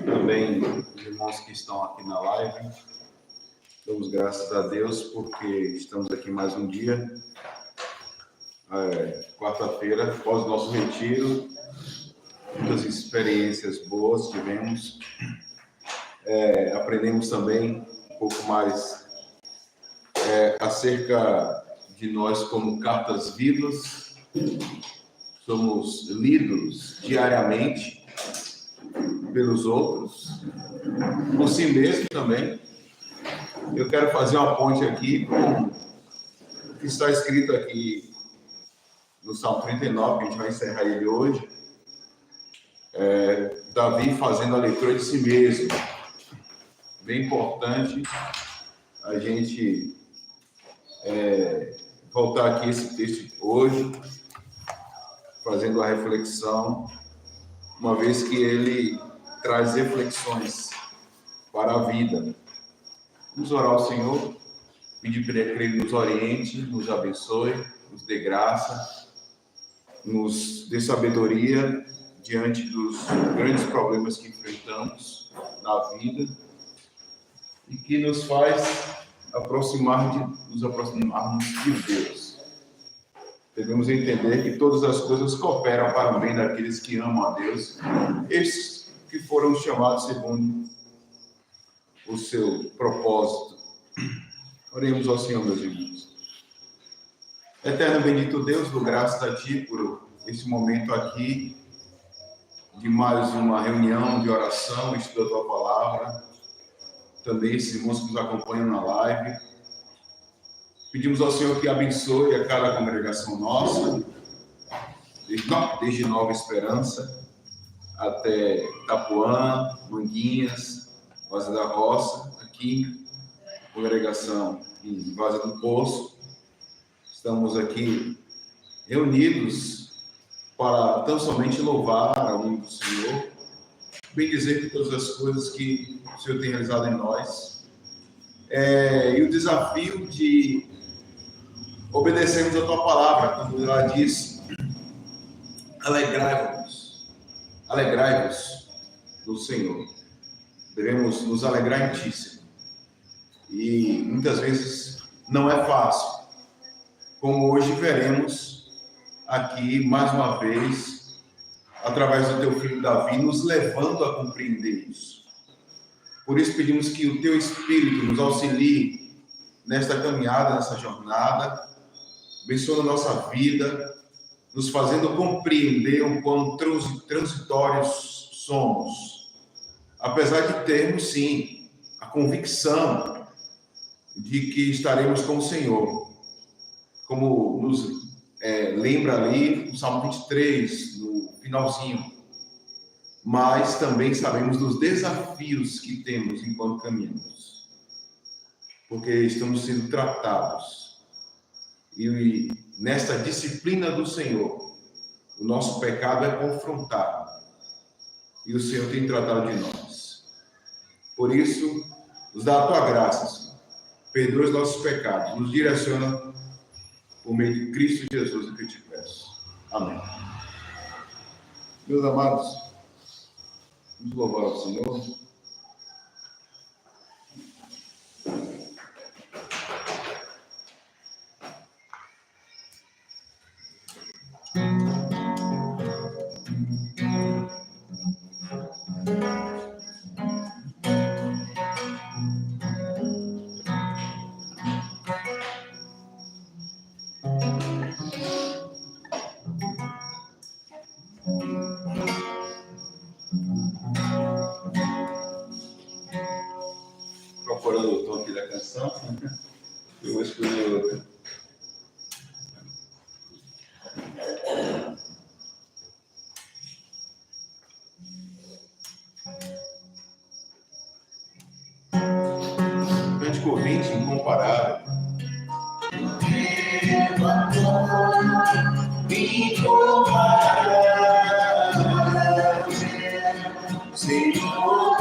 Também os irmãos que estão aqui na live. Damos graças a Deus porque estamos aqui mais um dia, quarta-feira, após o nosso retiro. Muitas experiências boas tivemos. Aprendemos também um pouco mais acerca de nós como cartas vivas. Somos lidos diariamente pelos outros, por si mesmo também. Eu quero fazer uma ponte aqui com o que está escrito aqui no Salmo 39, que a gente vai encerrar ele hoje. Davi fazendo a leitura de si mesmo. Bem importante a gente voltar aqui esse texto hoje, fazendo a reflexão, uma vez que ele traz reflexões para a vida. Vamos orar ao Senhor, pedir para Ele que Ele nos oriente, nos abençoe, nos dê graça, nos dê sabedoria diante dos grandes problemas que enfrentamos na vida e que nos faz nos aproximarmos de Deus. Devemos entender que todas as coisas cooperam para o bem daqueles que amam a Deus, estes que foram chamados segundo o seu propósito. Oremos ao Senhor, meus irmãos. Eterno bendito Deus, dou graças a Ti por esse momento aqui, de mais uma reunião de oração, estudo da Tua Palavra. Também esses irmãos que nos acompanham na live. Pedimos ao Senhor que abençoe a cada congregação nossa, desde Nova Esperança até Itapuã, Manguinhas, Vaza da Roça, aqui, congregação em Vaza do Poço. Estamos aqui reunidos para tão somente louvar a nome do Senhor, bem dizer que todas as coisas que o Senhor tem realizado em nós, e o desafio de obedecermos a Tua Palavra, quando ela diz: alegrai-vos no Senhor. Devemos nos alegrar em Ti, Senhor. E muitas vezes não é fácil, como hoje veremos aqui mais uma vez, através do Teu Filho Davi, nos levando a compreender isso. Por isso pedimos que o Teu Espírito nos auxilie nesta caminhada, nessa jornada, abençoa a nossa vida, nos fazendo compreender o quão transitórios somos. Apesar de termos, sim, a convicção de que estaremos com o Senhor. Como nos lembra ali o Salmo 23, no finalzinho. Mas também sabemos dos desafios que temos enquanto caminhamos. Porque estamos sendo tratados. E nesta disciplina do Senhor, o nosso pecado é confrontado. E o Senhor tem tratado de nós. Por isso, nos dá a Tua graça, Senhor. Perdoa os nossos pecados. Nos direciona por meio de Cristo Jesus, que eu te peço. Amém. Meus amados, vamos louvar ao Senhor. Procurando o tom aqui da canção, eu vou escolher outra. Cântico 20, incomparável. Senhor,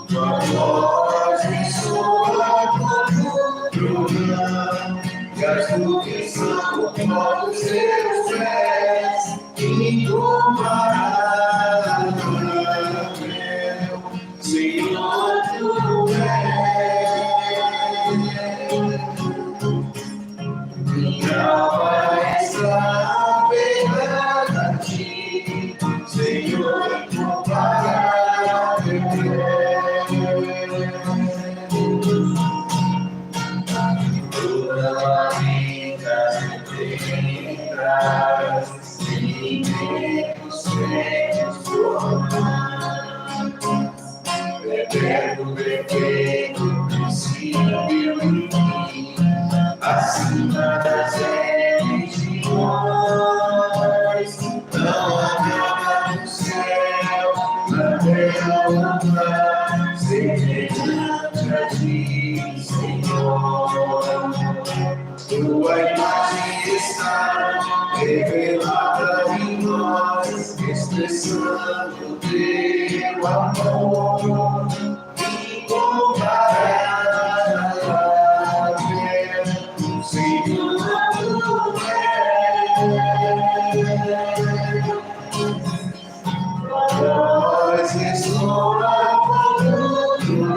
tua voz ressoa como trovão, e as nuvens são como ser traz sentimentos transformados, eterno defeito, princípio e fim, acima das religiões, não acaba no céu, na terra humana, semelhante a ti, Senhor. Tua imagem está revelada em nós, expressando teu amor incomparável, Senhor, tu és. Nós ressoa como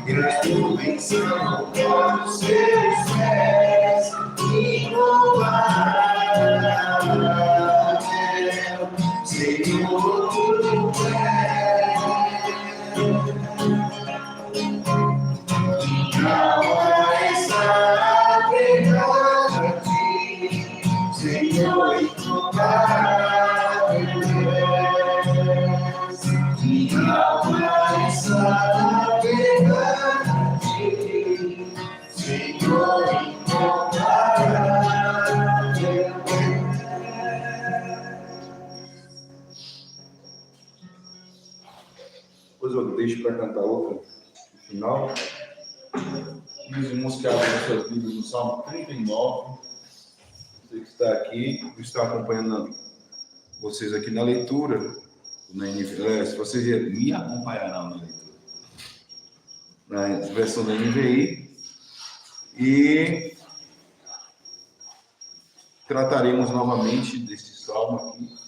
ressurreição com os seus pés, incomparável, Senhor, tu és. Minha alma está apegada a ti, Senhor, incomparável és. Minha alma está apegada a ti, Senhor, incomparável. Depois eu deixo para cantar outra no final. E os irmãos que abrem suas Bíblias no Salmo 39. Você que está aqui, está acompanhando vocês aqui na leitura, na NVI, se vocês me acompanharão na leitura, na versão da NVI, e trataremos novamente deste salmo aqui.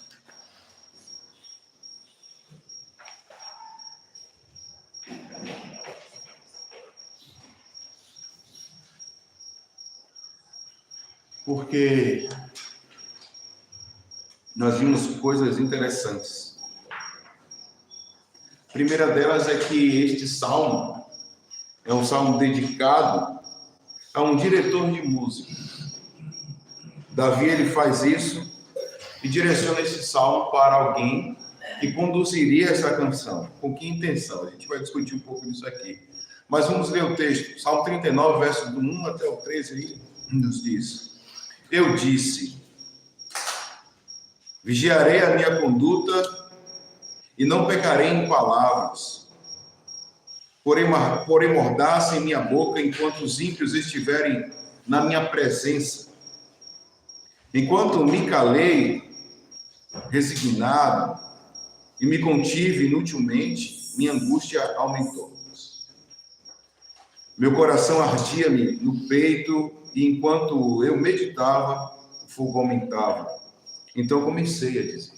Porque nós vimos coisas interessantes. A primeira delas é que este salmo é um salmo dedicado a um diretor de música. Davi, ele faz isso e direciona esse salmo para alguém que conduziria essa canção. Com que intenção? A gente vai discutir um pouco disso aqui. Mas vamos ler o texto. Salmo 39, versos do 1 até o 13, aí nos diz: eu disse, vigiarei a minha conduta e não pecarei em palavras. Porém mordaça em minha boca enquanto os ímpios estiverem na minha presença. Enquanto me calei, resignado, e me contive inutilmente, minha angústia aumentou. Meu coração ardia-me no peito, e enquanto eu meditava, o fogo aumentava. Então comecei a dizer: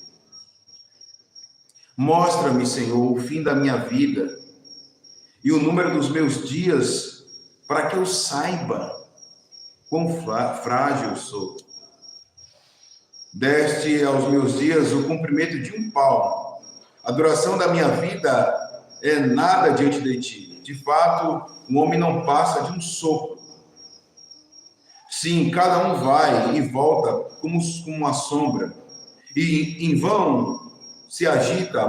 mostra-me, Senhor, o fim da minha vida e o número dos meus dias, para que eu saiba quão frágil sou. Deste aos meus dias o comprimento de um palmo. A duração da minha vida é nada diante de ti. De fato, um homem não passa de um sopro. Sim, cada um vai e volta como uma sombra, e em vão se agita,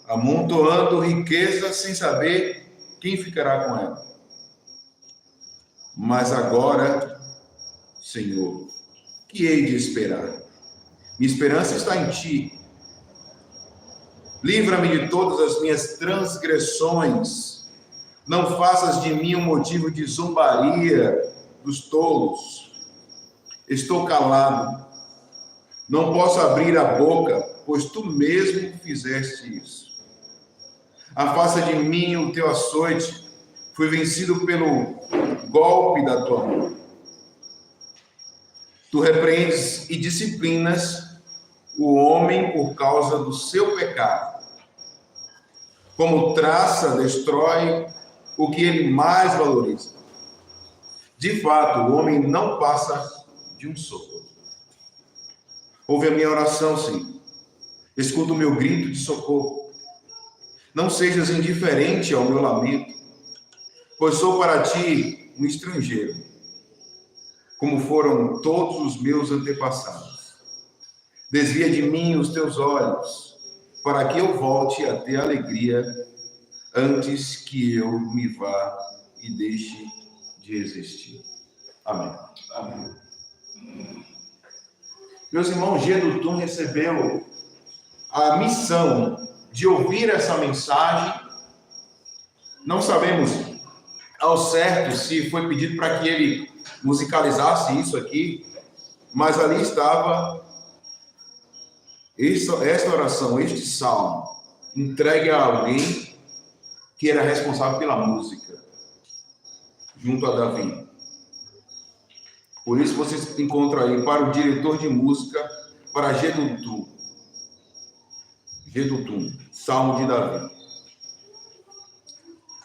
amontoando riqueza sem saber quem ficará com ela. Mas agora, Senhor, que hei de esperar? Minha esperança está em ti. Livra-me de todas as minhas transgressões. Não faças de mim um motivo de zombaria dos tolos. Estou calado. Não posso abrir a boca, pois tu mesmo fizeste isso. Afasta de mim o teu açoite. Fui vencido pelo golpe da tua mão. Tu repreendes e disciplinas o homem por causa do seu pecado. Como traça, destrói o que ele mais valoriza. De fato, o homem não passa de um sopro. Ouve a minha oração, Senhor. Escuta o meu grito de socorro. Não sejas indiferente ao meu lamento, pois sou para ti um estrangeiro. como foram todos os meus antepassados. Desvia de mim os teus olhos, para que eu volte a ter alegria antes que eu me vá e deixe de existir. Amém. Amém. Meus irmãos, Jedutum recebeu a missão de ouvir essa mensagem. Não sabemos ao certo se foi pedido para que ele musicalizasse isso aqui, mas ali estava esta oração, este salmo, entregue a alguém que era responsável pela música, junto a Davi. Por isso você encontra aí para o diretor de música, para Jedutum, Salmo de Davi.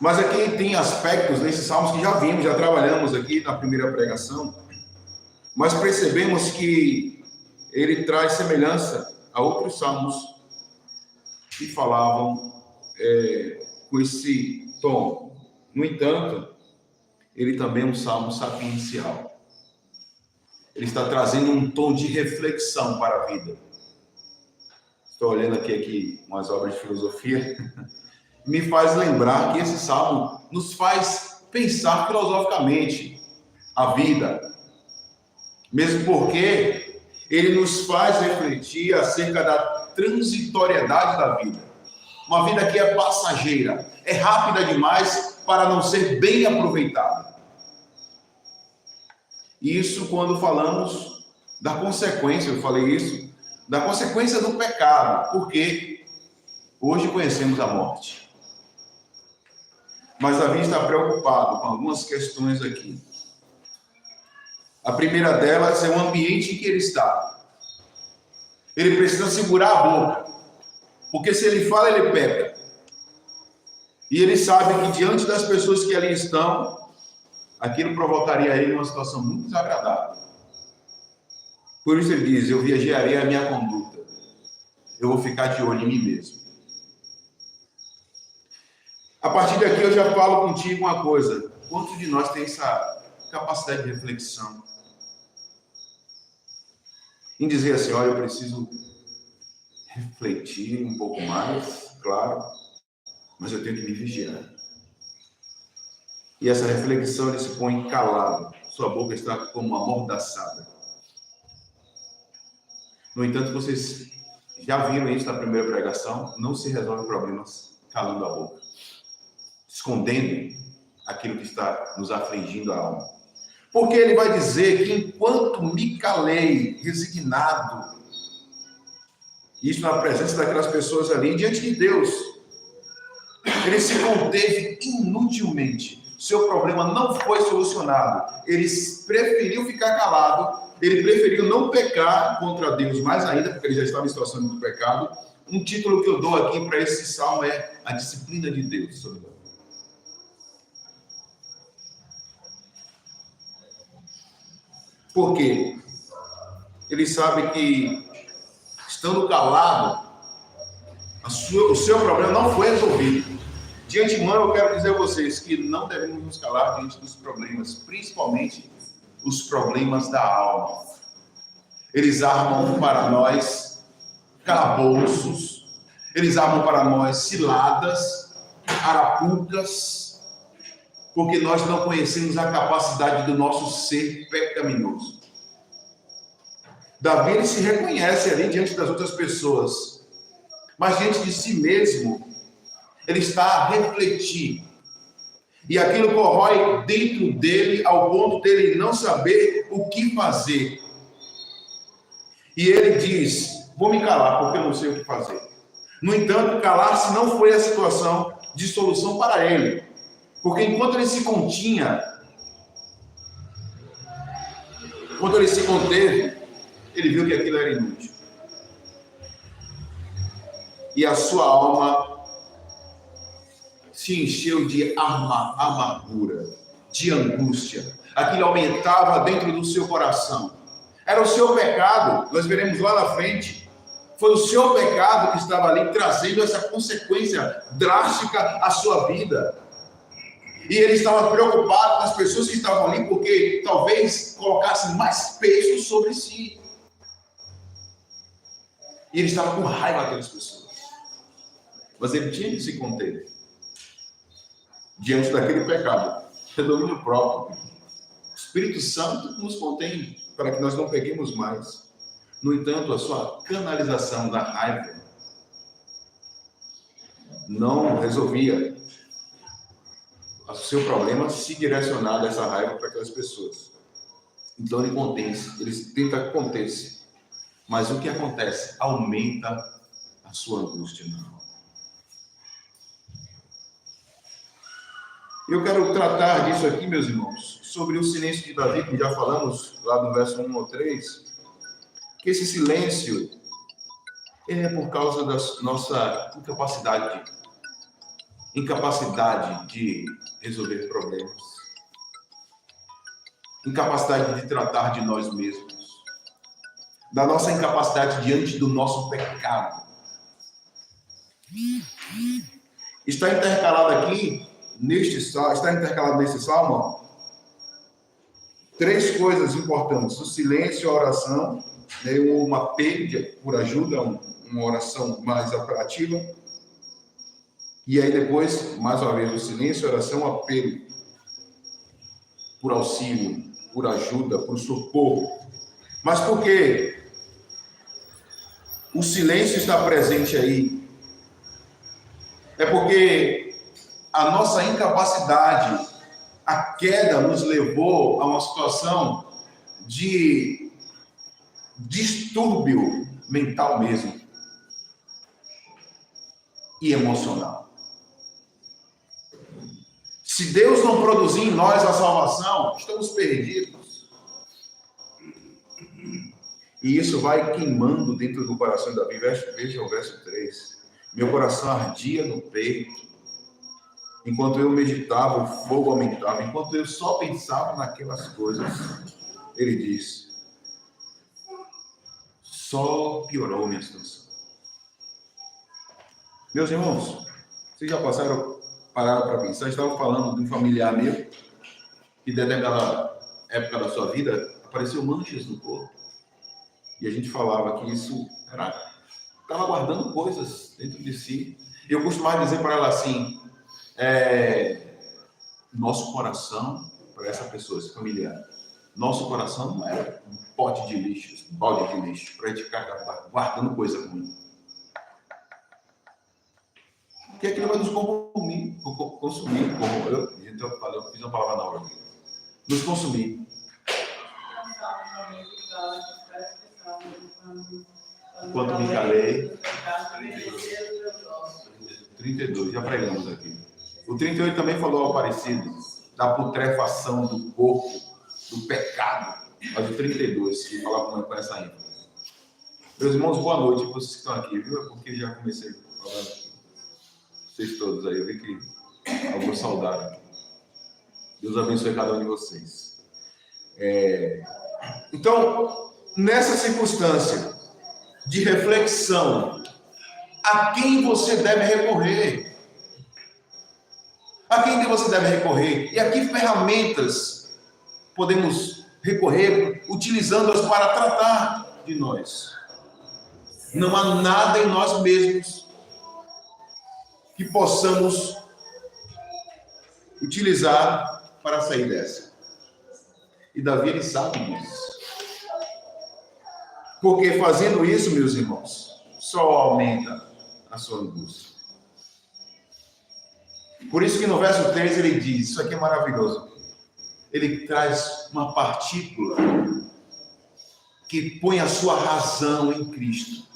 Mas aqui tem aspectos desses salmos que já vimos, já trabalhamos aqui na primeira pregação, mas percebemos que ele traz semelhança a outros salmos que falavam com esse tom. No entanto, ele também é um salmo sapiencial. Ele está trazendo um tom de reflexão para a vida. Estou olhando aqui umas obras de filosofia, me faz lembrar que esse salmo nos faz pensar filosoficamente a vida, mesmo porque ele nos faz refletir acerca da transitoriedade da vida. Uma vida que é passageira, é rápida demais para não ser bem aproveitada. Isso quando falamos da consequência, eu falei isso, da consequência do pecado, porque hoje conhecemos a morte. Mas Davi está preocupado com algumas questões aqui. A primeira delas é o ambiente em que ele está. Ele precisa segurar a boca, porque se ele fala, ele peca. E ele sabe que diante das pessoas que ali estão, aquilo provocaria ele uma situação muito desagradável. Por isso ele diz, eu vigiarei a minha conduta. Eu vou ficar de olho em mim mesmo. A partir daqui eu já falo contigo uma coisa. Quantos de nós tem essa capacidade de reflexão? Em dizer assim, olha, eu preciso refletir um pouco mais, claro, mas eu tenho que me vigiar. E essa reflexão, ele se põe calado. Sua boca está como amordaçada. No entanto, vocês já viram isso na primeira pregação, não se resolve problemas calando a boca, escondendo aquilo que está nos afligindo a alma. Porque ele vai dizer que enquanto me calei, resignado, isso na presença daquelas pessoas ali, diante de Deus, ele se conteve inutilmente. Seu problema não foi solucionado. Ele preferiu ficar calado, ele preferiu não pecar contra Deus, mais ainda, porque ele já estava em situação de pecado. Um título que eu dou aqui para esse salmo é a disciplina de Deus sobre nós. Por quê? Ele sabe que, estando calado, o seu problema não foi resolvido. De antemão, eu quero dizer a vocês que não devemos nos calar diante dos problemas, principalmente os problemas da alma. Eles armam para nós calabouços, eles armam para nós ciladas, arapucas, porque nós não conhecemos a capacidade do nosso ser pecaminoso. Davi, ele se reconhece ali diante das outras pessoas, mas diante de si mesmo, ele está a refletir. E aquilo corrói dentro dele, ao ponto dele não saber o que fazer. E ele diz, vou me calar, porque eu não sei o que fazer. No entanto, calar-se não foi a situação de solução para ele. Porque enquanto ele se continha, enquanto ele se conteve, ele viu que aquilo era inútil. E a sua alma se encheu de amargura, de angústia. Aquilo aumentava dentro do seu coração. Era o seu pecado, nós veremos lá na frente. Foi o seu pecado que estava ali trazendo essa consequência drástica à sua vida. E ele estava preocupado com as pessoas que estavam ali, porque talvez colocassem mais peso sobre si. E ele estava com raiva daquelas pessoas. Mas ele tinha que se conter diante daquele pecado. É domínio próprio. O Espírito Santo nos contém para que nós não peguemos mais. No entanto, a sua canalização da raiva não resolvia o seu problema se direcionar dessa raiva para aquelas pessoas. Então ele contém-se, ele tenta conter-se. Mas o que acontece? Aumenta a sua angústia. Eu quero tratar disso aqui, meus irmãos, sobre o silêncio de Davi, que já falamos lá no verso 1 ao 3, que esse silêncio é por causa da nossa incapacidade de resolver problemas, incapacidade de tratar de nós mesmos, da nossa incapacidade diante do nosso pecado. Está intercalado aqui, está intercalado nesse salmo, três coisas importantes: o silêncio, a oração, um apelo por ajuda, uma oração mais apelativa. E aí depois, mais uma vez, o silêncio, a oração, o apelo por auxílio, por ajuda, por socorro. Mas por que o silêncio está presente aí? É porque a nossa incapacidade, a queda nos levou a uma situação de distúrbio mental mesmo e emocional. Se Deus não produzir em nós a salvação, estamos perdidos. E isso vai queimando dentro do coração de Davi. Veja o verso 3. Meu coração ardia no peito. Enquanto eu meditava, o fogo aumentava. Enquanto eu só pensava naquelas coisas, ele diz: só piorou minha situação. Meus irmãos, vocês já pararam para pensar? Eu estava falando de um familiar meu que, desde aquela época da sua vida, apareceu manchas no corpo. E a gente falava que isso estava guardando coisas dentro de si. Eu costumava dizer para ela assim: nosso coração, para essa pessoa, esse familiar, nosso coração não é um pote de lixo, um balde de lixo, para a gente ficar guardando coisa ruim. Porque aquilo vai nos consumir, como eu fiz uma palavra na hora aqui. Nos consumir. Enquanto me calei. 32, já pregamos aqui. O 38 também falou algo parecido, da putrefação do corpo, do pecado. Mas o 32, que fala com essa ênfase. Meus irmãos, boa noite, vocês que estão aqui, viu? É porque já comecei falando aqui. Vocês todos aí, eu vi que alguns saudaram. Deus abençoe cada um de vocês. Então, nessa circunstância de reflexão, a quem você deve recorrer? A quem você deve recorrer? E a que ferramentas podemos recorrer, utilizando-as para tratar de nós? Não há nada em nós mesmos que possamos utilizar para sair dessa. E Davi, ele sabe disso. Porque fazendo isso, meus irmãos, só aumenta a sua angústia. Por isso que no verso 3 ele diz, isso aqui é maravilhoso, ele traz uma partícula que põe a sua razão em Cristo,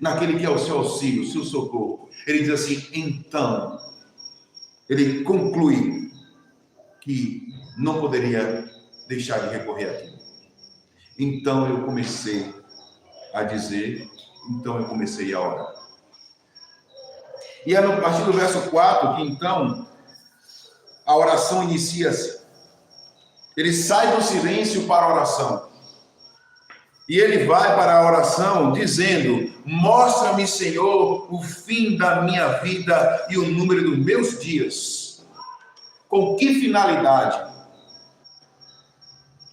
naquele que é o seu auxílio, o seu socorro. Ele diz assim, então, ele conclui que não poderia deixar de recorrer àquilo. Então eu comecei a dizer, então eu comecei a orar. E é a partir do verso 4 que então a oração inicia-se. Ele sai do silêncio para a oração. E ele vai para a oração dizendo, mostra-me, Senhor, o fim da minha vida e o número dos meus dias. Com que finalidade?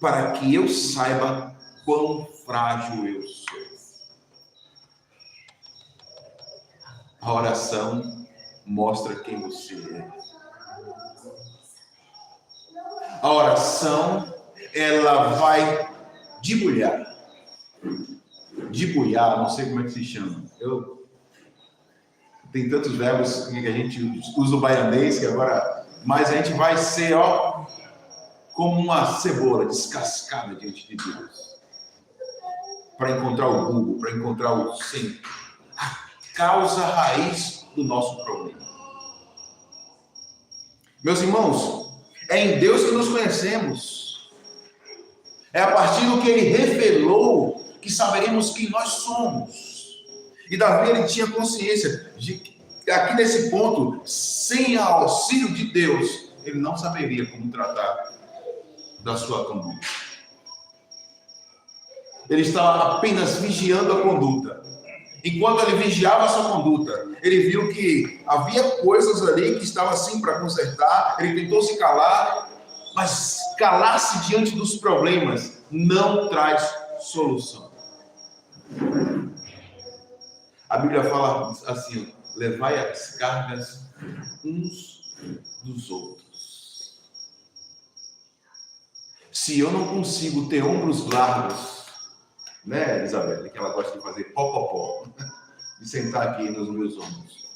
Para que eu saiba quão frágil eu sou. A oração mostra quem você é. A oração, ela vai debulhar, não sei como é que se chama. Tem tantos verbos que a gente usa o baianês, que agora, mas a gente vai ser, como uma cebola descascada diante de Deus. Para encontrar o bulbo, para encontrar o centro. A causa raiz do nosso problema. Meus irmãos, é em Deus que nos conhecemos. É a partir do que Ele revelou que saberemos quem nós somos. E Davi, ele tinha consciência de que aqui nesse ponto, sem o auxílio de Deus, ele não saberia como tratar da sua conduta. Ele estava apenas vigiando a conduta. Enquanto ele vigiava a sua conduta, ele viu que havia coisas ali que estavam assim para consertar. Ele tentou se calar, mas calar-se diante dos problemas não traz solução. A Bíblia fala assim: levai as cargas uns dos outros. Se eu não consigo ter ombros largos, né, Isabela, que ela gosta de fazer pó, de sentar aqui nos meus ombros,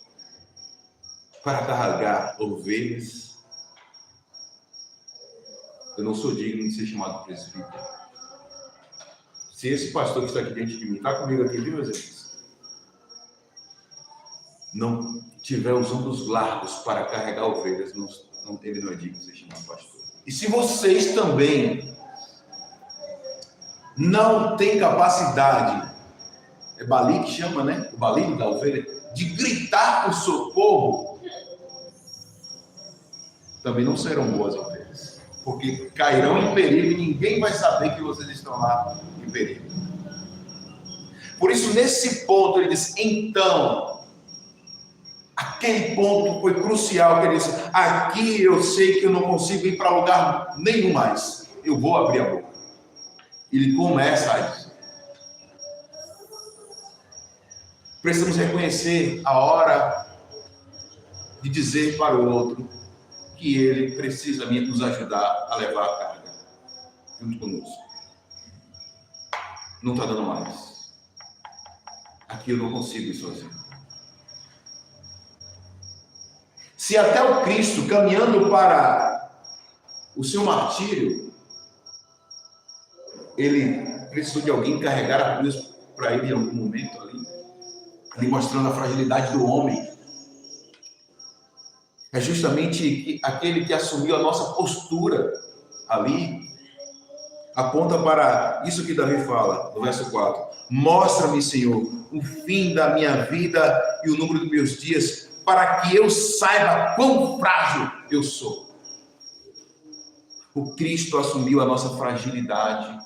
para carregar ovelhas, eu não sou digno de ser chamado presbítero. Se esse pastor que está aqui diante de mim, está comigo aqui, viu, meus irmãos? Não tiver os ombros largos para carregar ovelhas, ele não é digno de ser chamado pastor. E se vocês também não têm capacidade, é Bali que chama, né? O Bali da ovelha, de gritar por socorro, também não serão boas ovelhas, porque cairão em perigo e ninguém vai saber que vocês estão lá em perigo. Por isso, nesse ponto, ele diz: então, aquele ponto foi crucial, que ele disse: aqui eu sei que eu não consigo ir para lugar nenhum mais, eu vou abrir a boca. Ele começa a isso. Precisamos reconhecer a hora de dizer para o outro que ele precisa nos ajudar a levar a carga junto conosco. Não está dando mais. Aqui eu não consigo ir sozinho. Se até o Cristo, caminhando para o seu martírio, ele precisou de alguém carregar a cruz para ele em algum momento ali mostrando a fragilidade do homem. É justamente aquele que assumiu a nossa postura ali, aponta para isso que Davi fala, no verso 4. Mostra-me, Senhor, o fim da minha vida e o número dos meus dias, para que eu saiba quão frágil eu sou. O Cristo assumiu a nossa fragilidade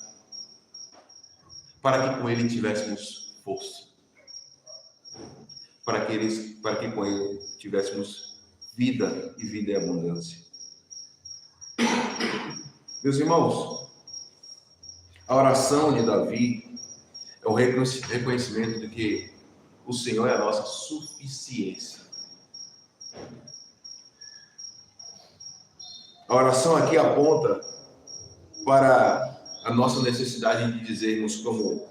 para que com ele tivéssemos força. Para que com ele tivéssemos vida e vida em abundância. Meus irmãos, a oração de Davi é o reconhecimento de que o Senhor é a nossa suficiência. A oração aqui aponta para a nossa necessidade de dizermos como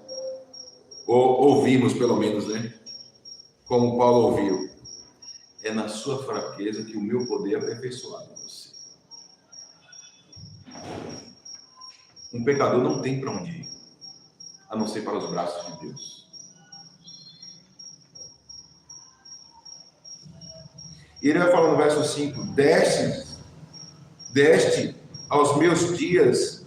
ouvimos, pelo menos, né? Como Paulo ouviu: é na sua fraqueza que o meu poder é aperfeiçoado em você. Um pecador não tem para onde ir, a não ser para os braços de Deus. E ele vai falar no verso 5: deste aos meus dias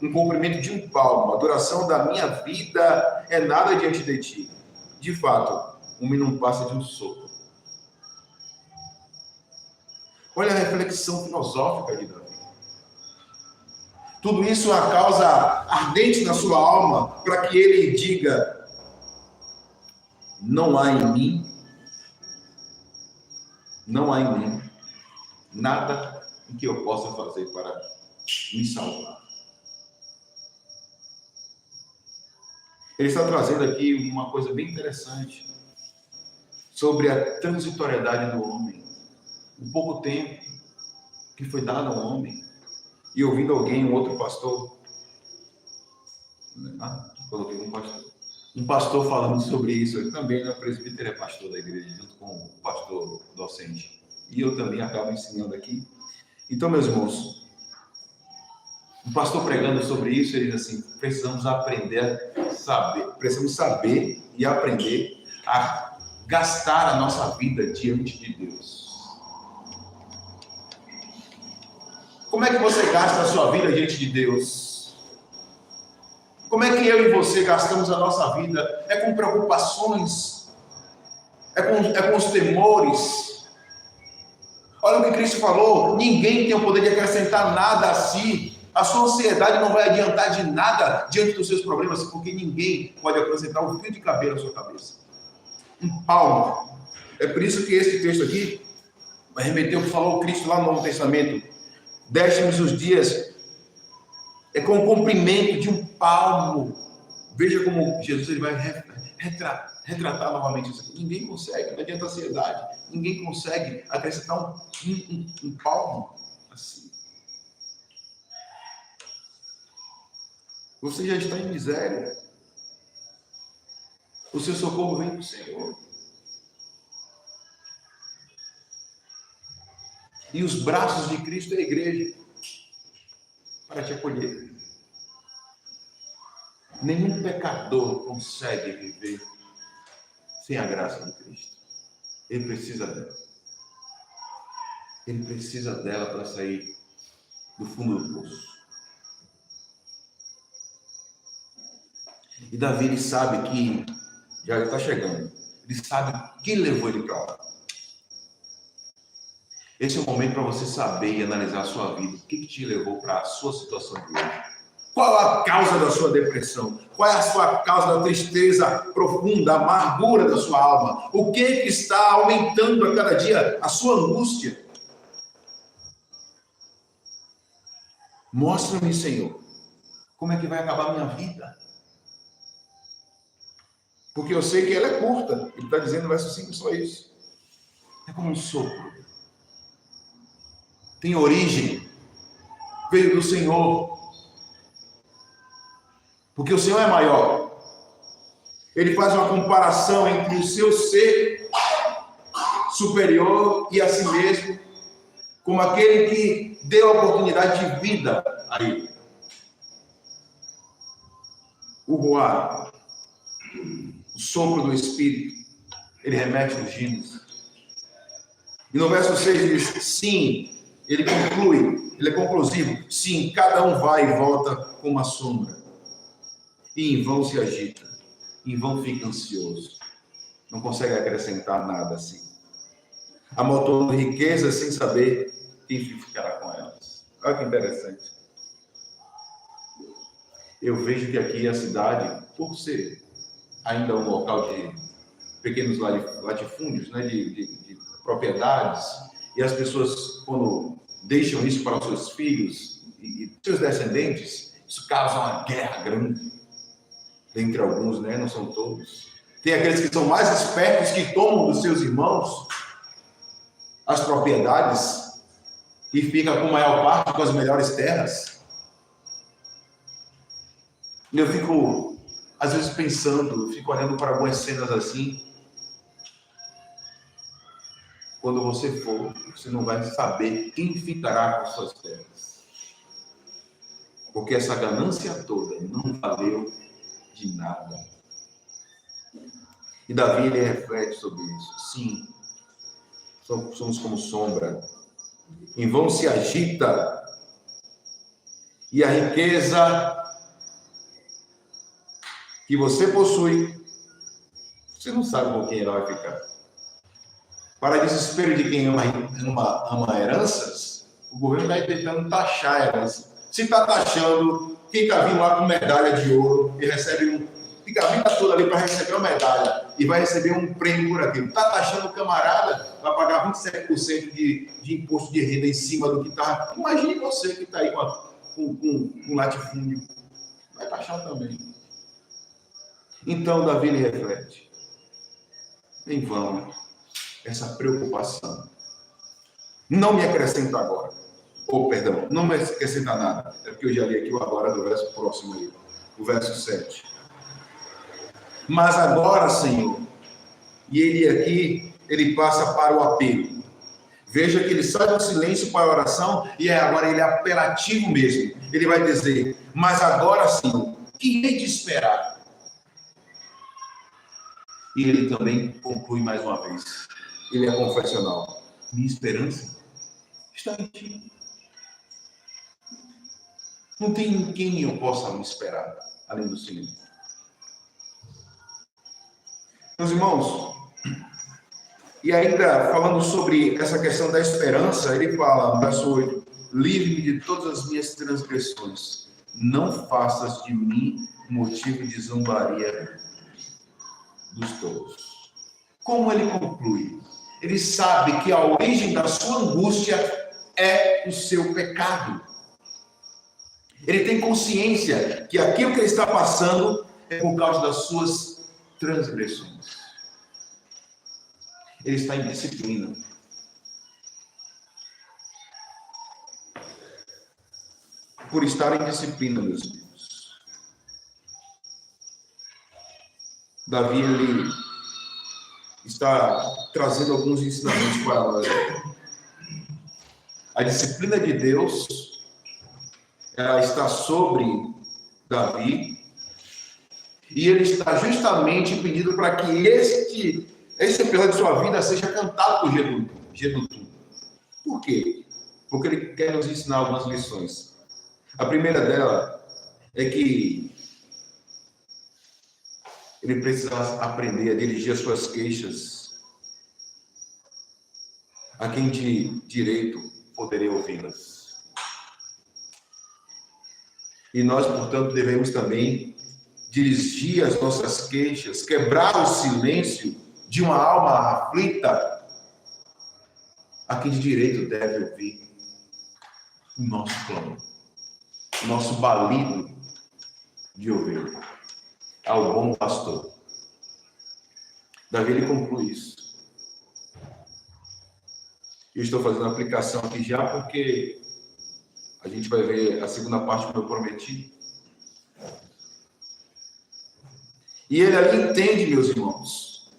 um comprimento de um palmo, a duração da minha vida é nada diante de ti. De fato, não passa de um sopro. Olha a reflexão filosófica de Davi. Tudo isso é a causa ardente na sua alma, para que ele diga: não há em mim nada o que eu possa fazer para me salvar. Ele está trazendo aqui uma coisa bem interessante sobre a transitoriedade do homem. O pouco tempo que foi dado ao homem. E ouvindo alguém, um outro pastor, coloquei um pastor falando sobre isso. Eu também, o presbítero é pastor da igreja, junto com o pastor docente. E eu também acabo ensinando aqui. Então, meus irmãos, o pastor pregando sobre isso, ele diz assim: precisamos aprender a saber, precisamos saber e aprender a gastar a nossa vida diante de Deus. Como é que você gasta a sua vida diante de Deus? Como é que eu e você gastamos a nossa vida? É com preocupações? É com os temores? Olha o que Cristo falou: ninguém tem o poder de acrescentar nada a si. A sua ansiedade não vai adiantar de nada diante dos seus problemas, porque ninguém pode acrescentar um fio de cabelo à sua cabeça. Um palmo. É por isso que esse texto aqui vai remeter ao que falou Cristo lá no Novo Testamento. Deste-nos os dias, é com o comprimento de um palmo. Veja como Jesus ele vai retratar novamente isso aqui. Ninguém consegue, não adianta ansiedade. Ninguém consegue acrescentar um palmo assim. Você já está em miséria. O seu socorro vem do Senhor. E os braços de Cristo é a igreja para te acolher. Nenhum pecador consegue viver sem a graça de Cristo. Ele precisa dela. Ele precisa dela para sair do fundo do poço. E Davi, ele sabe que já está chegando. Ele sabe quem levou ele para lá. Esse é o momento para você saber e analisar a sua vida. O que te levou para a sua situação de hoje? Qual a causa da sua depressão? Qual é a sua causa da tristeza profunda, a amargura da sua alma? O que está aumentando a cada dia a sua angústia? Mostra-me, Senhor, como é que vai acabar a minha vida? Porque eu sei que ela é curta. Ele está dizendo no verso 5 só isso. É como um sopro. Tem origem. Veio do Senhor. Porque o Senhor é maior. Ele faz uma comparação entre o seu ser superior e a si mesmo, como aquele que deu a oportunidade de vida a ele. O ruar, o sopro do Espírito, ele remete aos hinos. E no verso 6 diz: sim, ele conclui, ele é conclusivo. Sim, cada um vai e volta com uma sombra. E em vão se agita, em vão fica ansioso. Não consegue acrescentar nada assim. Amontoando riquezas sem saber quem ficará com elas. Olha que interessante. Eu vejo que aqui a cidade, por ser ainda um local de pequenos latifúndios, né, de propriedades, e as pessoas, quando deixam isso para os seus filhos e seus descendentes, isso causa uma guerra grande. Dentre alguns, né? Não são todos. Tem aqueles que são mais espertos, que tomam dos seus irmãos as propriedades e ficam com a maior parte com as melhores terras. E eu fico, às vezes, pensando, fico olhando para algumas cenas assim. Quando você for, você não vai saber quem ficará com suas terras. Porque essa ganância toda não valeu de nada. E Davi, ele reflete sobre isso. Sim, somos como sombra. Em vão se agita. E a riqueza que você possui, você não sabe com quem ela vai ficar. Para desespero de quem ama heranças, o governo está tentando taxar a herança. Se está taxando, quem está vindo lá com medalha de ouro e recebe um fica a vida toda ali para receber uma medalha e vai receber um prêmio por aquilo. Está taxando o camarada, vai pagar 27% de imposto de renda em cima do que está. Imagine você que está aí com latifúndio. Vai taxar também. Então, Davi ele reflete. Em vão essa preocupação. Não me acrescenta agora. Perdão, não me acrescenta nada. É porque eu já li aqui o agora do verso próximo aí. O verso 7. Mas agora, Senhor, e ele aqui, ele passa para o apelo. Veja que ele sai do silêncio para a oração e agora ele é apelativo mesmo. Ele vai dizer, mas agora, Senhor, que hei de esperar? E ele também conclui mais uma vez. Ele é confessional. Minha esperança está em ti. Não tem ninguém eu possa me esperar, além do Senhor. Meus irmãos, e ainda falando sobre essa questão da esperança, ele fala no verso 8, livre-me de todas as minhas transgressões, não faças de mim motivo de zombaria dos tolos. Como ele conclui? Ele sabe que a origem da sua angústia é o seu pecado. Ele tem consciência que aquilo que ele está passando é por causa das suas transgressões. Ele está em disciplina. Por estar em disciplina, meus irmãos. Davi, ele está trazendo alguns ensinamentos para nós. A disciplina de Deus, ela está sobre Davi, e ele está justamente pedindo para que esse episódio de sua vida seja cantado por Jedutum. Por quê? Porque ele quer nos ensinar algumas lições. A primeira dela é que ele precisa aprender a dirigir as suas queixas a quem de direito poderia ouvi-las. E nós, portanto, devemos também dirigir as nossas queixas, quebrar o silêncio de uma alma aflita a quem de direito deve ouvir o nosso clamor, o nosso balido de ovelha ao bom pastor. Davi, ele conclui isso. Eu estou fazendo a aplicação aqui já porque a gente vai ver a segunda parte que eu prometi. E ele ali entende, meus irmãos,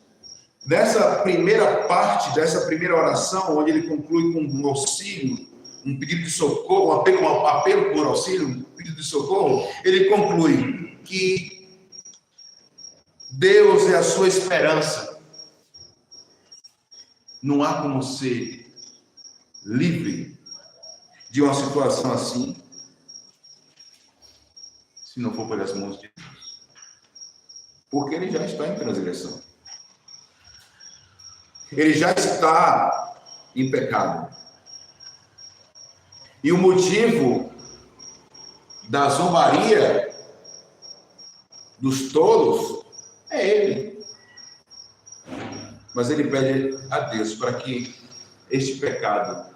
nessa primeira parte, dessa primeira oração, onde ele conclui com um auxílio, um pedido de socorro, um apelo por auxílio, um pedido de socorro, ele conclui que Deus é a sua esperança. Não há como ser livre de uma situação assim, se não for pelas mãos de Deus. Porque ele já está em transgressão. Ele já está em pecado. E o motivo da zombaria dos tolos é ele. Mas ele pede a Deus para que este pecado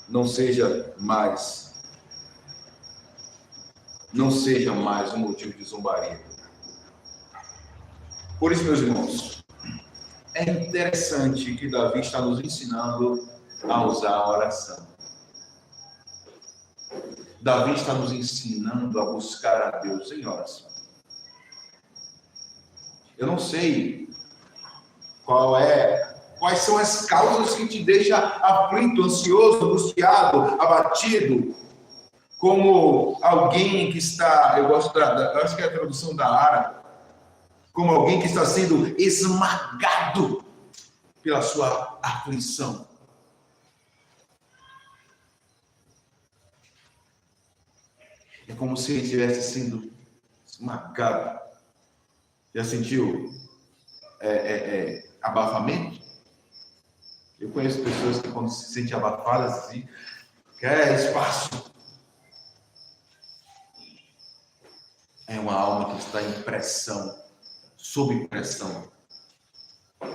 não seja mais um motivo de zombaria. Por isso, meus irmãos, é interessante que Davi está nos ensinando a usar a oração. Davi está nos ensinando a buscar a Deus em oração. Eu não sei quais são as causas que te deixam aflito, ansioso, angustiado, abatido, como alguém que está, eu acho que é a tradução da Ara, como alguém que está sendo esmagado pela sua aflição. É como se ele estivesse sendo esmagado. Já sentiu abafamento? Eu conheço pessoas que quando se sentem abafadas assim, quer espaço. é uma alma que está em pressão, sob pressão,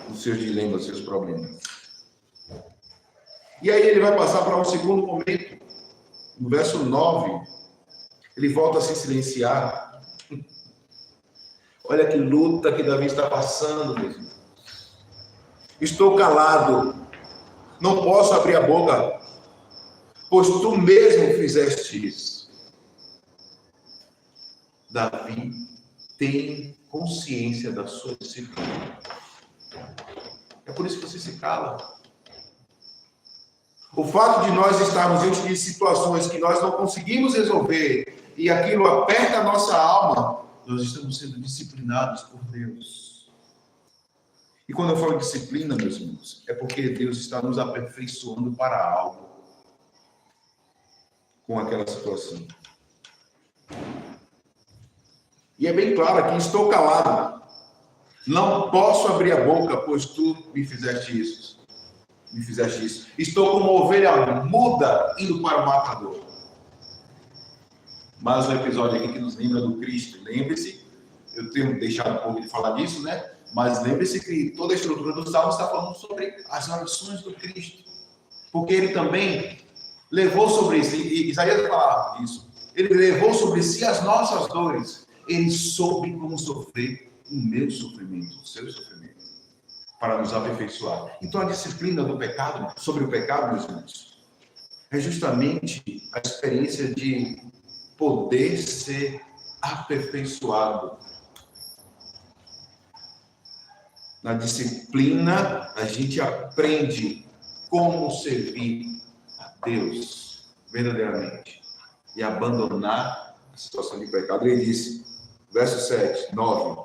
dos seus dilemas, dos seus problemas. E aí ele vai passar para um segundo momento. No verso 9, ele volta a se silenciar. Olha que luta que Davi está passando, meus irmãos. Estou calado, não posso abrir a boca, pois tu mesmo fizeste isso. Davi tem consciência da sua disciplina. É por isso que você se cala. O fato de nós estarmos diante de situações que nós não conseguimos resolver e aquilo aperta a nossa alma, nós estamos sendo disciplinados por Deus. E quando eu falo disciplina, meus irmãos, é porque Deus está nos aperfeiçoando para algo com aquela situação. E é bem claro aqui, estou calado. Não posso abrir a boca, pois tu me fizeste isso. Estou como uma ovelha muda indo para o matador. Mais um episódio aqui que nos lembra do Cristo. Lembre-se, eu tenho deixado um pouco de falar disso, né? Mas lembre-se que toda a estrutura do Salmo está falando sobre as orações do Cristo. Porque ele também levou sobre si, e Isaías falava disso, ele levou sobre si as nossas dores. Ele soube como sofrer o meu sofrimento, o seu sofrimento, para nos aperfeiçoar. Então a disciplina do pecado, sobre o pecado, meus irmãos, é justamente a experiência de poder ser aperfeiçoado. Na disciplina, a gente aprende como servir a Deus verdadeiramente e abandonar a situação de pecado. Ele disse, verso 7, 9,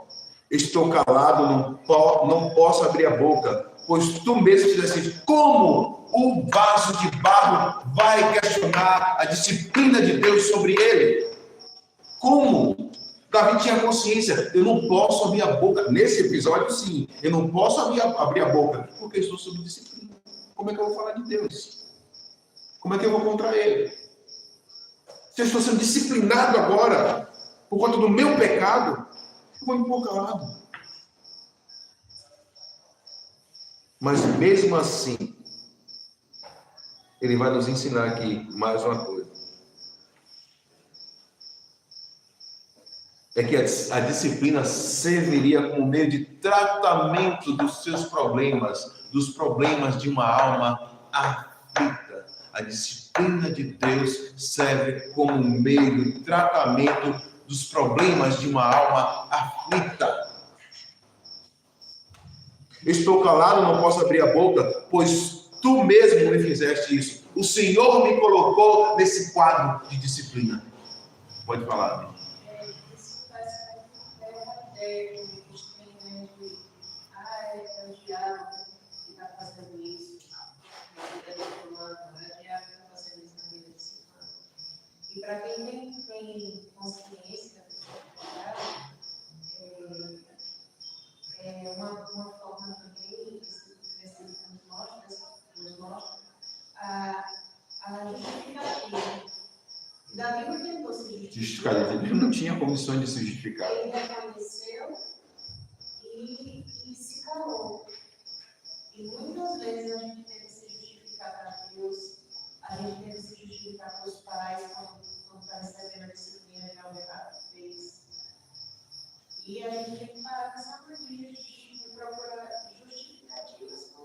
estou calado, não posso abrir a boca, pois tu mesmo fizeste. Como o vaso de barro vai questionar a disciplina de Deus sobre ele? Como? Davi tinha consciência, eu não posso abrir a boca. Nesse episódio, sim, eu não posso abrir a boca, porque eu estou sob disciplina. Como é que eu vou falar de Deus? Como é que eu vou contra ele? Se eu estou sendo disciplinado agora, por conta do meu pecado, eu vou me pôr calado. Mas mesmo assim, ele vai nos ensinar aqui mais uma coisa. É que a disciplina serviria como meio de tratamento dos seus problemas, dos problemas de uma alma aflita. A disciplina de Deus serve como meio de tratamento dos problemas de uma alma aflita. Estou calado, não posso abrir a boca, pois tu mesmo me fizeste isso. O Senhor me colocou nesse quadro de disciplina. Pode falar, amigo. Isso faz ideia que a gente tem, né, de, é o diabo que está fazendo isso, na vida do fulano, é o diabo que está fazendo isso na vida desse fulano. E para quem tem consciência do é uma forma também, esse nos mostra a justificativa. Davi não tentou se justificar. Ele não tinha condições de se justificar. Ele reconheceu e se calou. E muitas vezes a gente tem que se justificar para Deus, a gente tem que se justificar para os pais quando está recebendo a disciplina de algo errado que fez. E a gente tem que parar com essa mania de procurar justificativas para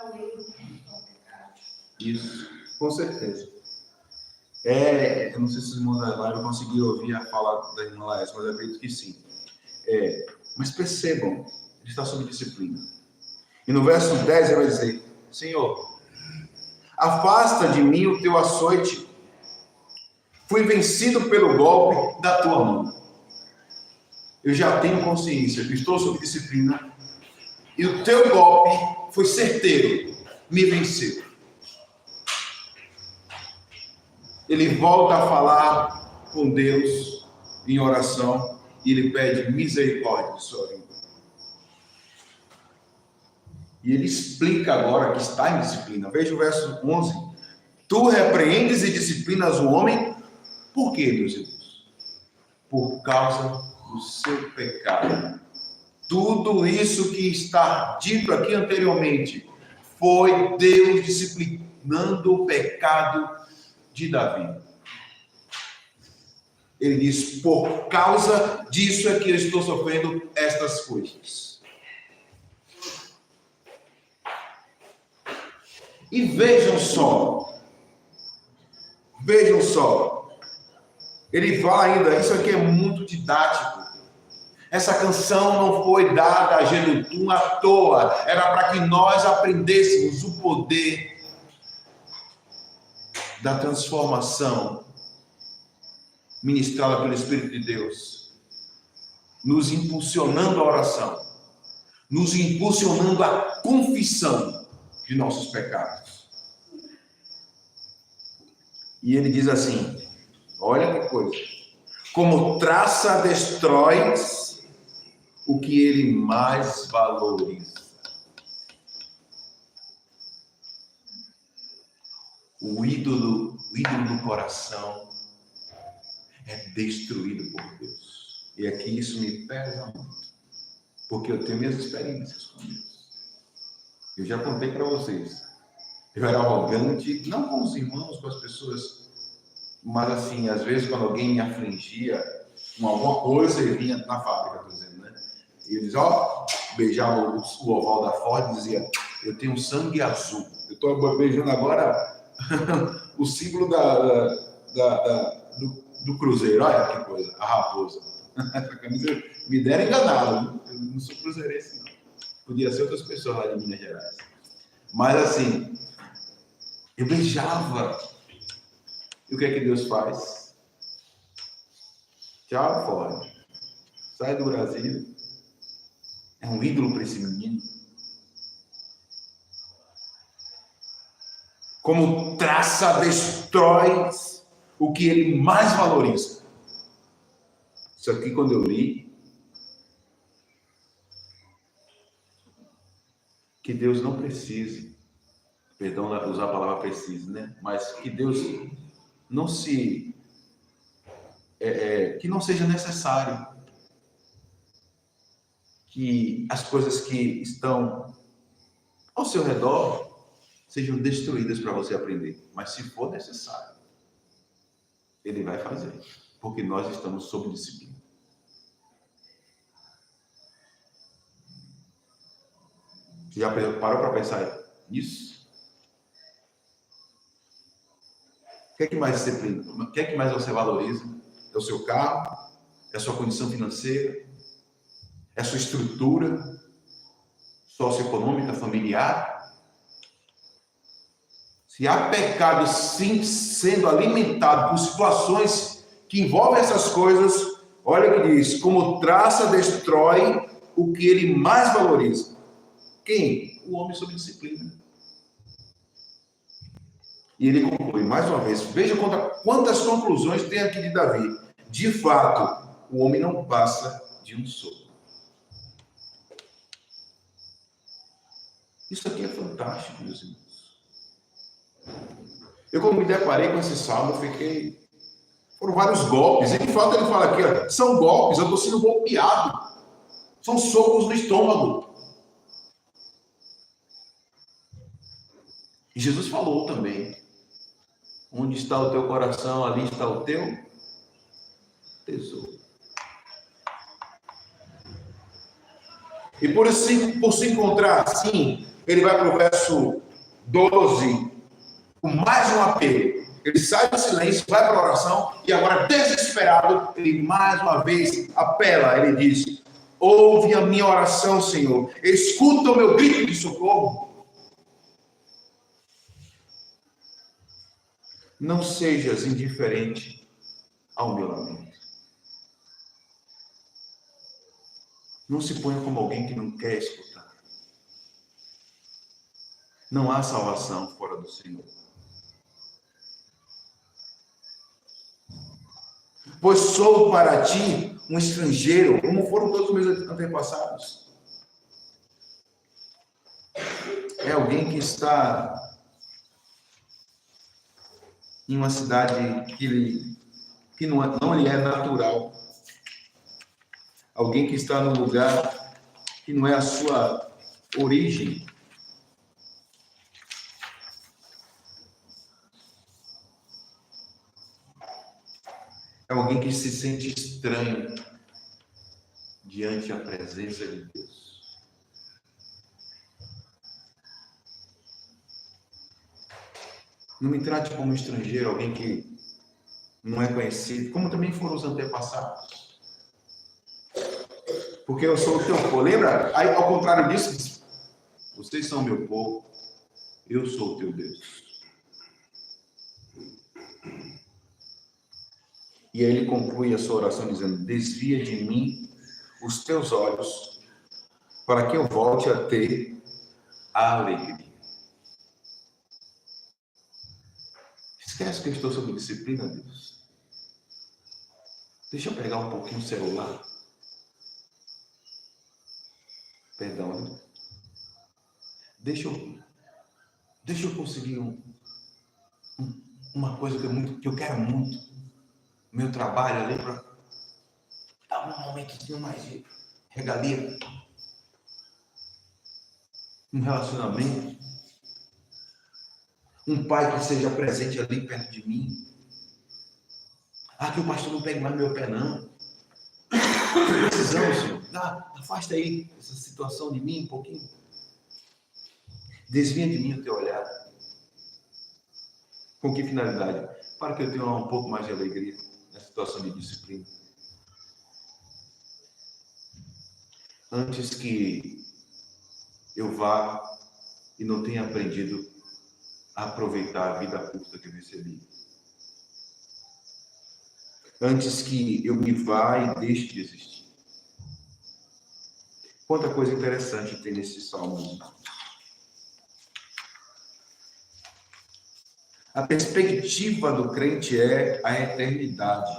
o erro, para o pecado. Isso, com certeza. Eu não sei se os irmãos da live conseguiram ouvir a fala da irmã Laércia, mas eu acredito que sim. Mas percebam, ele está sob disciplina. E no verso 10 ele vai dizer, Senhor, afasta de mim o teu açoite, fui vencido pelo golpe da tua mão. Eu já tenho consciência que estou sob disciplina e o teu golpe foi certeiro, me venceu. Ele volta a falar com Deus em oração e ele pede misericórdia de sua vida. E ele explica agora que está em disciplina. Veja o verso 11. Tu repreendes e disciplinas o homem, por quê, meus irmãos? por causa do seu pecado. Tudo isso que está dito aqui anteriormente foi Deus disciplinando o pecado de Davi. Ele diz, por causa disso é que eu estou sofrendo estas coisas. E vejam só, ele fala ainda, isso aqui é muito didático. Essa canção não foi dada a Jedutum à toa, era para que nós aprendêssemos o poder da transformação ministrada pelo Espírito de Deus, nos impulsionando à oração, nos impulsionando à confissão de nossos pecados. E ele diz assim, olha que coisa, como traça destrói o que ele mais valoriza. O ídolo do coração é destruído por Deus. E aqui isso me pesa muito, porque eu tenho minhas experiências com Deus. Eu já contei para vocês. Eu era arrogante, não com os irmãos, com as pessoas, mas assim, às vezes quando alguém me afligia com alguma coisa, ele vinha na fábrica, estou dizendo, né? E ele dizia, beijava o oval da Ford e dizia, eu tenho sangue azul. Eu estou beijando agora o símbolo do Cruzeiro. Olha que coisa, a raposa. Essa camisa me deram enganado. Eu não sou cruzeirense, não. Podia ser outras pessoas lá de Minas Gerais. Mas assim, eu beijava. E o que é que Deus faz? Tchau, fora. Sai do Brasil. É um ídolo para esse menino. Como traça, destrói o que ele mais valoriza. Isso aqui, quando eu li, que Deus não precise, perdão usar a palavra precise, né? Mas que Deus não se... que não seja necessário que as coisas que estão ao seu redor sejam destruídas para você aprender. Mas se for necessário, Ele vai fazer. Porque nós estamos sob disciplina. Você já parou para pensar nisso? O que é que mais disciplina? O que é que mais você valoriza? É o seu carro? É a sua condição financeira? É a sua estrutura socioeconômica, familiar? Se há pecado sim sendo alimentado por situações que envolvem essas coisas, olha o que diz, como traça, destrói o que ele mais valoriza. Quem? O homem sob disciplina. E ele conclui, mais uma vez, veja quantas conclusões tem aqui de Davi. De fato, o homem não passa de um sopro. Isso aqui é fantástico, meus irmãos. Eu, quando me deparei com esse salmo, fiquei... Foram vários golpes. E de fato ele fala aqui, ó, são golpes, eu estou sendo golpeado. São socos no estômago. E Jesus falou também, onde está o teu coração, ali está o teu tesouro. E por se encontrar assim, ele vai para o verso 12, com mais um apelo. Ele sai do silêncio, vai para a oração, e agora, desesperado, ele mais uma vez apela. Ele diz, ouve a minha oração, Senhor. Escuta o meu grito de socorro. Não sejas indiferente ao meu lamento. Não se ponha como alguém que não quer escutar. Não há salvação fora do Senhor. Pois sou para ti um estrangeiro, como foram todos os meus antepassados. É alguém que está em uma cidade que não lhe é natural. alguém que está no lugar que não é a sua origem. É alguém que se sente estranho diante da presença de Deus. Não me trate como estrangeiro, alguém que não é conhecido, como também foram os antepassados. Porque eu sou o teu povo. Lembra? Aí, ao contrário disso, vocês são meu povo, eu sou o teu Deus. E aí ele conclui a sua oração dizendo: desvia de mim os teus olhos, para que eu volte a ter a alegria. Esquece que eu estou sob disciplina, Deus. Deixa eu pegar um pouquinho o celular. Perdão, né? Deixa eu conseguir uma coisa que eu quero muito. Meu trabalho ali para dar um momentozinho mais de regalia. Um relacionamento. Um pai que seja presente ali perto de mim. Ah, que o pastor não pegue mais no meu pé, não. Precisamos, Senhor. Afasta aí essa situação de mim um pouquinho. Desvia de mim o teu olhar. Com que finalidade? Para que eu tenha um pouco mais de alegria na situação de disciplina. Antes que eu vá e não tenha aprendido a aproveitar a vida curta que eu recebi. Antes que eu me vá e deixe de existir. Quanta coisa interessante tem nesse salmo. A perspectiva do crente é a eternidade.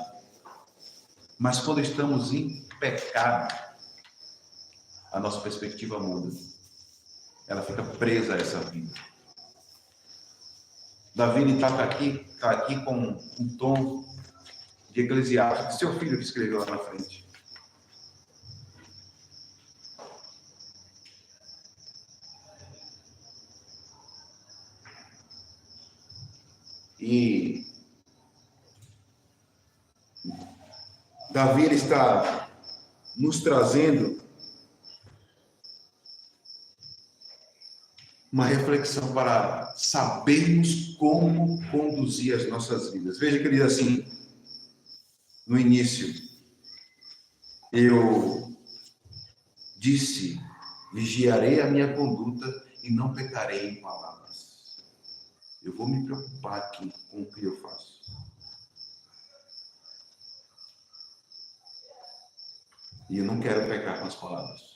Mas quando estamos em pecado, a nossa perspectiva muda. Ela fica presa a essa vida. Davi está aqui com um tom de Eclesiastes, seu filho que escreveu lá na frente. E Davi ele está nos trazendo uma reflexão para sabermos como conduzir as nossas vidas. Veja que ele diz assim, no início, eu disse, vigiarei a minha conduta e não pecarei em palavras. Eu vou me preocupar aqui com o que eu faço. E eu não quero pecar com as palavras.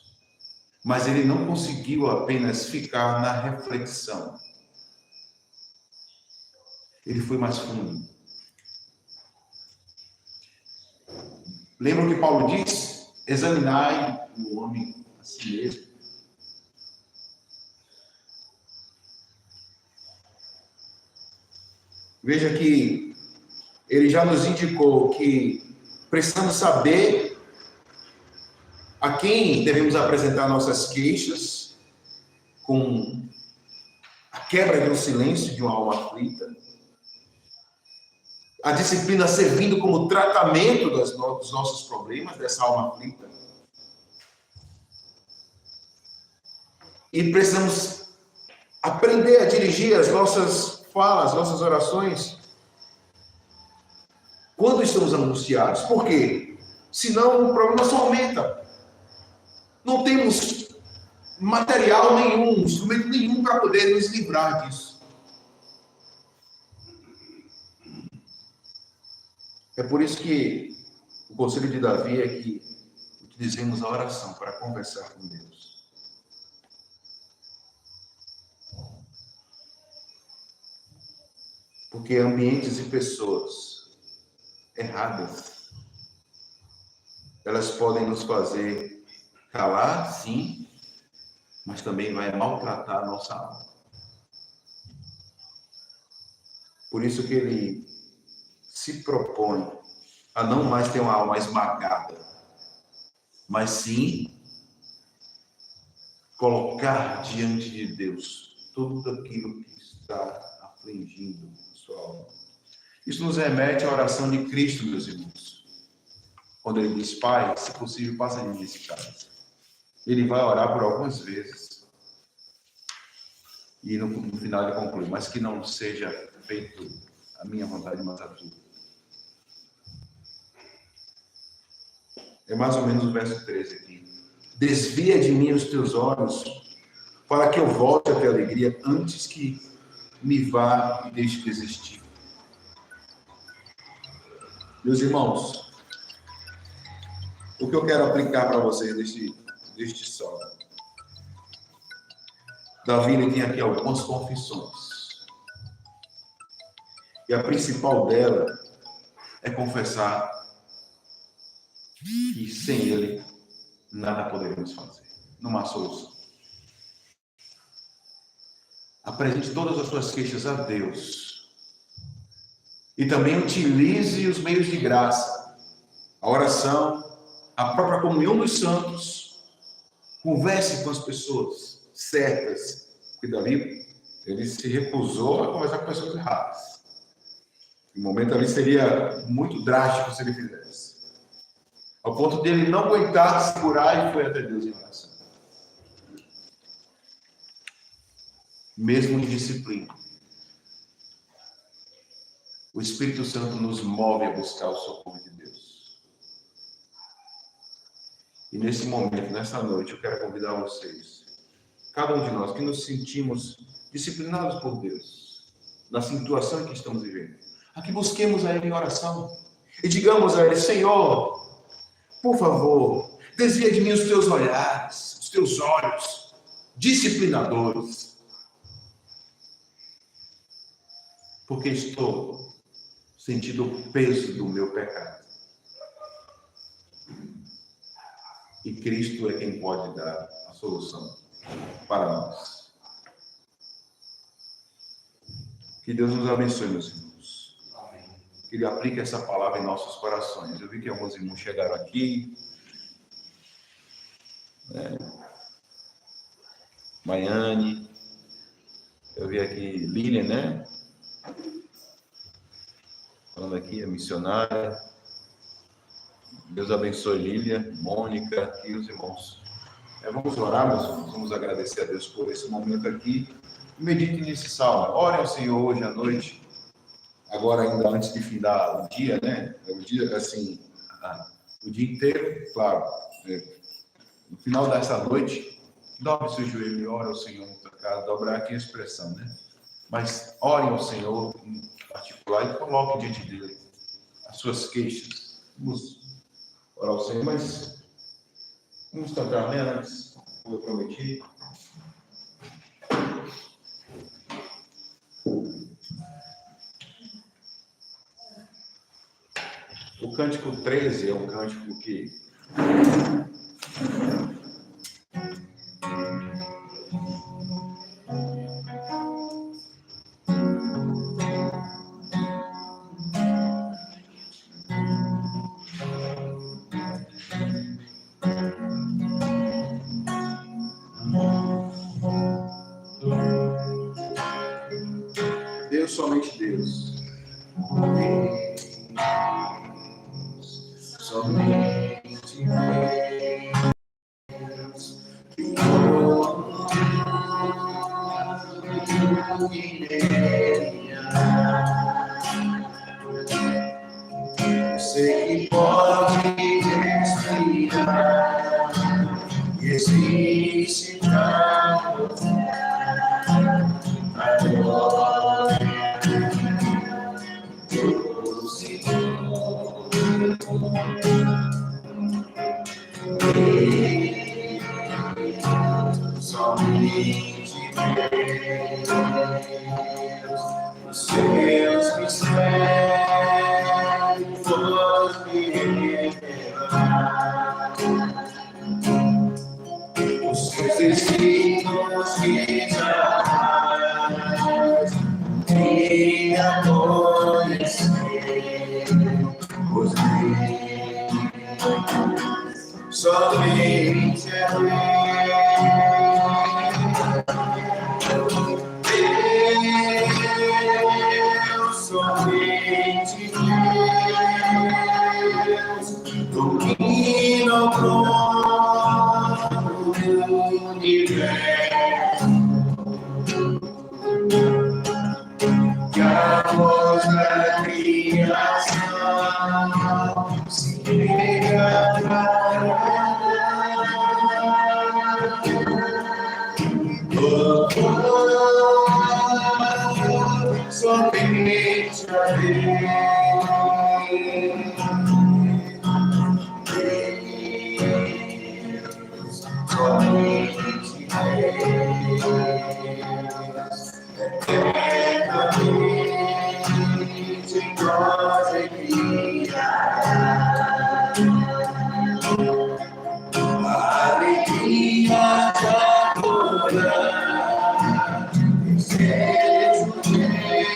Mas ele não conseguiu apenas ficar na reflexão. Ele foi mais fundo. Lembra o que Paulo diz? Examinai o homem a si mesmo. Veja que ele já nos indicou que precisamos saber a quem devemos apresentar nossas queixas, com a quebra de um silêncio de uma alma aflita. A disciplina servindo como tratamento dos nossos problemas, dessa alma aflita. E precisamos aprender a dirigir as nossas falas, nossas orações, quando estamos angustiados. Por quê? Senão o problema só aumenta. Não temos material nenhum, instrumento nenhum para poder nos livrar disso. É por isso que o conselho de Davi é que utilizemos a oração para conversar com Deus. Porque ambientes e pessoas erradas, elas podem nos fazer calar, sim, mas também vai maltratar a nossa alma. Por isso que ele se propõe a não mais ter uma alma esmagada, mas sim colocar diante de Deus tudo aquilo que está afligindo a sua alma. Isso nos remete à oração de Cristo, meus irmãos. Quando ele diz: Pai, se possível, passa de mim esse cálice. Ele vai orar por algumas vezes. E no final ele conclui: mas que não seja feito a minha vontade, mas a tua. É mais ou menos o verso 13 aqui. Desvia de mim os teus olhos, para que eu volte a ter alegria antes que me vá e deixe desistir. Meus irmãos, o que eu quero aplicar para vocês deste salmo? Davi, ele tem aqui algumas confissões. E a principal dela é confessar que sem ele nada poderemos fazer. Não há solução. Apresente todas as suas queixas a Deus. E também utilize os meios de graça. A oração, a própria comunhão dos santos. Converse com as pessoas certas. Porque Davi, ele se recusou a conversar com pessoas erradas. O momento ali seria muito drástico se ele fizesse. Ao ponto de ele não aguentar segurar e foi até Deus em oração. Mesmo em disciplina. O Espírito Santo nos move a buscar o socorro de Deus. E nesse momento, nessa noite, eu quero convidar vocês, cada um de nós, que nos sentimos disciplinados por Deus, na situação em que estamos vivendo, a que busquemos a Ele em oração e digamos a Ele: Senhor, por favor, desvia de mim os teus olhares, os teus olhos disciplinadores, porque estou sentindo o peso do meu pecado. E Cristo é quem pode dar a solução para nós. Que Deus nos abençoe, meus irmãos. Que Ele aplique essa palavra em nossos corações. Eu vi que alguns irmãos chegaram aqui. Maiane. Eu vi aqui Lilian, né? Falando aqui, a missionária. Deus abençoe Lilian, Mônica e os irmãos. Vamos orar, meus irmãos. Vamos agradecer a Deus por esse momento aqui. Medite nesse salmo. Ore ao Senhor hoje à noite. Agora, ainda antes de findar o dia, né? O dia, assim, o dia inteiro, claro. No final dessa noite, dobre seu joelho e ore ao Senhor no pecado. Dobrar aqui a expressão, né? Mas ore ao Senhor em particular e coloque diante dele as suas queixas. Vamos orar ao Senhor, mas vamos cantar, né? Antes, como eu prometi. O cântico 13 é um cântico que Deus, somente Deus. Somente Deus. Sei que pode respirar e existe pra a glória do Senhor. Somente Deus, os seus mistérios me revelar, os seus desígnios que jamais me conhecer, os meus somente a Deus, somente Deus, domina o trono do universo. Que a voz da criação se liga para somente a Deus, somente Deus, eternamente em nós a alegria de adorar, desejo de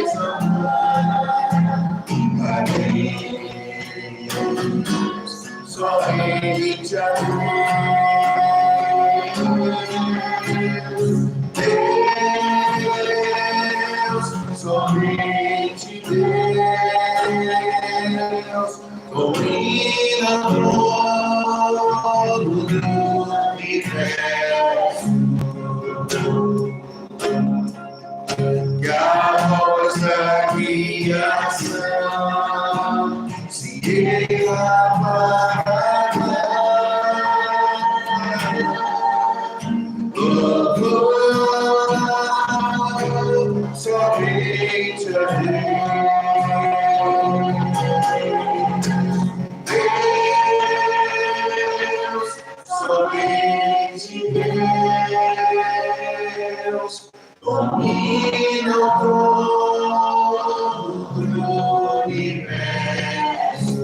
exaltar a Deus, somente a Deus, somente Deus, domina todo o universo. Que a voz da criação se erga para somente a Deus, somente Deus, domina o trono do universo.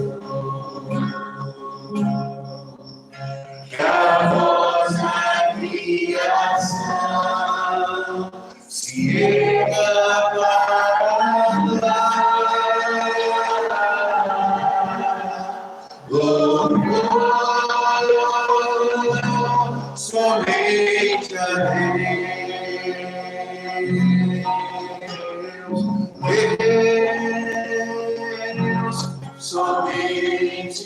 Que a voz da criação se erga para somente a Deus, somente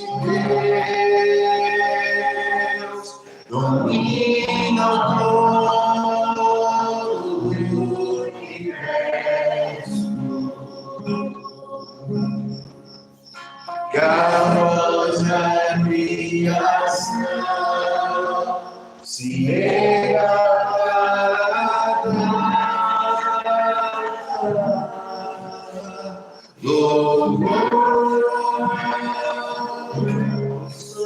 Deus, domina o trono do universo. Que a voz da criação se erga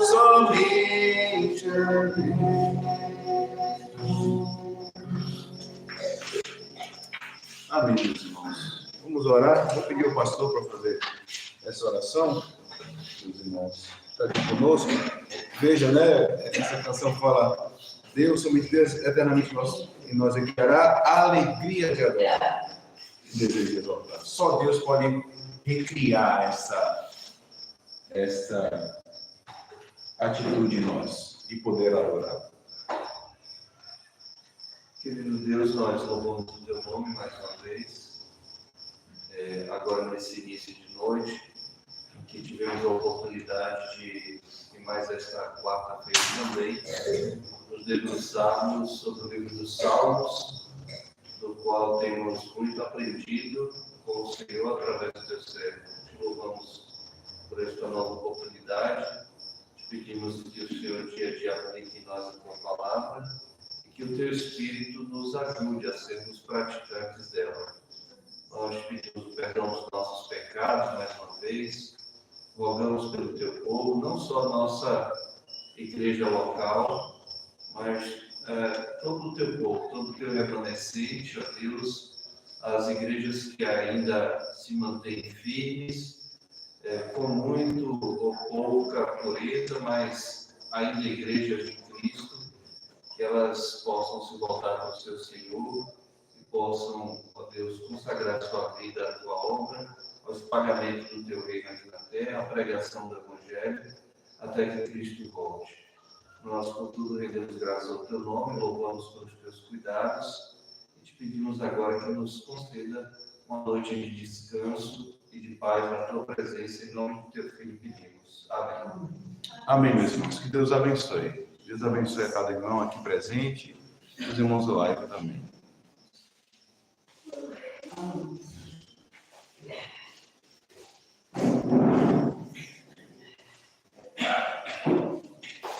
somente a Deus. Amém, meus irmãos. Vamos orar. Vou pedir ao pastor para fazer essa oração. Meus irmãos, está aqui conosco. Veja, né? Essa canção fala: Deus, somente Deus, eternamente em nós guiará a alegria de adorar. Desejo de exaltar. Só Deus pode recriar essa atitude em nós e poder adorar. Querido Deus, nós louvamos o teu nome mais uma vez, agora nesse início de noite, em que tivemos a oportunidade de, em mais esta quarta-feira também, nos debruçarmos sobre o livro dos Salmos, do qual temos muito aprendido com o Senhor através do teu servo. Te louvamos por esta nova oportunidade, te pedimos que o Senhor dia a dia aplique em nós a tua palavra, que o teu Espírito nos ajude a sermos praticantes dela. Nós pedimos o perdão dos nossos pecados, mais uma vez, rogamos pelo teu povo, não só a nossa igreja local, mas todo o teu povo, todo o teu remanescente, ó Deus, as igrejas que ainda se mantêm firmes, com muito ou pouca pureza, mas ainda igrejas de Cristo, que elas possam se voltar para o seu Senhor e possam, ó Deus, consagrar sua vida à tua obra, aos pagamentos do teu reino aqui na terra, à pregação do Evangelho, até que Cristo volte. Nós, por tudo, rendemos graças ao teu nome, louvamos pelos teus cuidados e te pedimos agora que nos conceda uma noite de descanso e de paz na tua presença, em nome do teu Filho pedimos. Amém. Amém, meus irmãos. Que Deus abençoe. Deus abençoe a cada irmão aqui presente e os irmãos do live também. Amém.